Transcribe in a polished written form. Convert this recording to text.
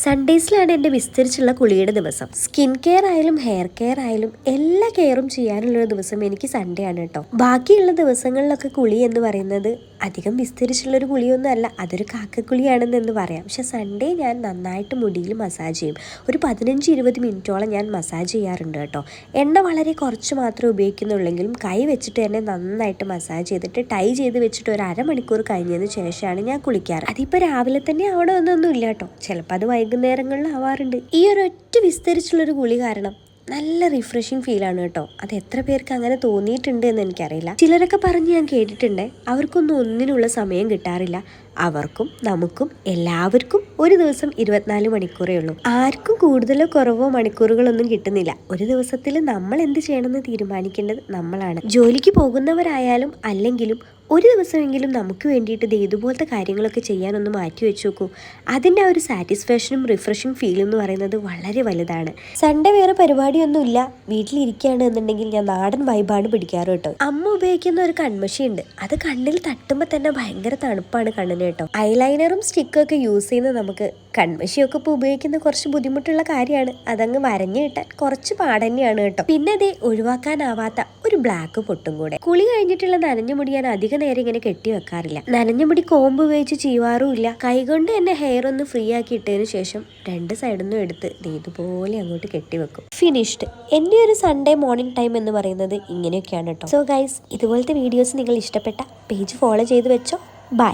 സൺഡേസിലാണ് എൻ്റെ വിസ്തരിച്ചുള്ള കുളിയുടെ ദിവസം. Skin care ആയാലും ഹെയർ കെയർ ആയാലും എല്ലാ കെയറും ചെയ്യാനുള്ളൊരു ദിവസം എനിക്ക് സൺഡേ ആണ് കേട്ടോ. ബാക്കിയുള്ള ദിവസങ്ങളിലൊക്കെ കുളി എന്ന് പറയുന്നത് അധികം വിസ്തരിച്ചുള്ളൊരു കുളിയൊന്നും അല്ല, അതൊരു കാക്കക്കുളിയാണെന്ന് പറയാം. പക്ഷെ സൺഡേ ഞാൻ നന്നായിട്ട് മുടിയിൽ മസാജ് ചെയ്യും. ഒരു 15-20 മിനിറ്റോളം ഞാൻ മസാജ് ചെയ്യാറുണ്ട് കേട്ടോ. എണ്ണ വളരെ കുറച്ച് മാത്രമേ ഉപയോഗിക്കുന്നുള്ളെങ്കിലും കൈ വെച്ചിട്ട് തന്നെ നന്നായിട്ട് മസാജ് ചെയ്തിട്ട് ടൈ ചെയ്ത് വെച്ചിട്ട് ഒരു അരമണിക്കൂർ കഴിഞ്ഞതിന് ശേഷമാണ് ഞാൻ കുളിക്കാറ്. അതിപ്പോൾ രാവിലെ തന്നെ ആവണമെന്നൊന്നും ഇല്ല കേട്ടോ, ചിലപ്പോൾ അത് വൈകുന്നേരങ്ങളിൽ ആവാറുണ്ട്. ഈ ഒരൊറ്റ വിസ്തരിച്ചുള്ളൊരു കുളി കാരണം നല്ല റിഫ്രഷിങ് ഫീലാണ് കേട്ടോ. അത് എത്ര പേർക്ക് അങ്ങനെ തോന്നിയിട്ടുണ്ട് എന്ന് എനിക്കറിയില്ല. ചിലരൊക്കെ പറഞ്ഞ് ഞാൻ കേട്ടിട്ടുണ്ട് അവർക്കൊന്നും ഒന്നിനുള്ള സമയം കിട്ടാറില്ല. അവർക്കും നമുക്കും എല്ലാവർക്കും ഒരു ദിവസം 24 മണിക്കൂറേ ഉള്ളൂ. ആർക്കും കൂടുതലോ കുറവോ മണിക്കൂറുകളൊന്നും കിട്ടുന്നില്ല. ഒരു ദിവസത്തിൽ നമ്മൾ എന്ത് ചെയ്യണമെന്ന് തീരുമാനിക്കേണ്ടത് നമ്മളാണ്. ജോലിക്ക് പോകുന്നവരായാലും അല്ലെങ്കിലും ഒരു ദിവസമെങ്കിലും നമുക്ക് വേണ്ടിയിട്ട് ഇതുപോലത്തെ കാര്യങ്ങളൊക്കെ ചെയ്യാനൊന്ന് മാറ്റി വെച്ച് നോക്കൂ. അതിൻ്റെ ആ ഒരു സാറ്റിസ്ഫാക്ഷനും റിഫ്രഷിങ് ഫീലും എന്ന് പറയുന്നത് വളരെ വലുതാണ്. സൺഡേ വേറെ പരിപാടിയൊന്നുമില്ല, വീട്ടിലിരിക്കുകയാണ് എന്നുണ്ടെങ്കിൽ ഞാൻ നാടൻ വൈബാണ് പിടിക്കാറ് കേട്ടോ. അമ്മ ഉപയോഗിക്കുന്ന ഒരു കൺമഷി ഉണ്ട്, അത് കണ്ണിൽ തട്ടുമ്പോൾ തന്നെ ഭയങ്കര തണുപ്പാണ് കണ്ണിന് കേട്ടോ. ഐലൈനറും സ്റ്റിക്കൊക്കെ യൂസ് ചെയ്യുന്നത് നമുക്ക് കൺമഷിയൊക്കെ ഇപ്പോൾ ഉപയോഗിക്കുന്ന കുറച്ച് ബുദ്ധിമുട്ടുള്ള കാര്യമാണ്. അതങ്ങ് വരഞ്ഞു കിട്ടാൻ കുറച്ച് പാടന്നെയാണ് കേട്ടോ. പിന്നെ അതേ ഒഴിവാക്കാനാവാത്ത ഒരു ബ്ലാക്ക് പൊട്ടും കൂടെ. കുളി കഴിഞ്ഞിട്ടുള്ള നനഞ്ഞ മുടി ഞാൻ അധിക നേരം ഇങ്ങനെ കെട്ടി വെക്കാറില്ല. നനഞ്ഞ മുടി കോമ്പ് ഉപയോഗിച്ച് ചെയ്യുവാറുമില്ല. കൈകൊണ്ട് തന്നെ ഹെയർ ഒന്ന് ഫ്രീ ആക്കി ഇട്ടതിന് ശേഷം രണ്ട് സൈഡൊന്നും എടുത്ത് ഇതുപോലെ അങ്ങോട്ട് കെട്ടിവെക്കും. ഫിനിഷ്ഡ്. എൻ്റെ ഒരു സൺഡേ മോർണിംഗ് ടൈം എന്ന് പറയുന്നത് ഇങ്ങനെയൊക്കെയാണ് കേട്ടോ. സോ ഗൈസ്, ഇതുപോലത്തെ വീഡിയോസ് നിങ്ങൾ ഇഷ്ടപ്പെട്ട പേജ് ഫോളോ ചെയ്ത് വെച്ചോ.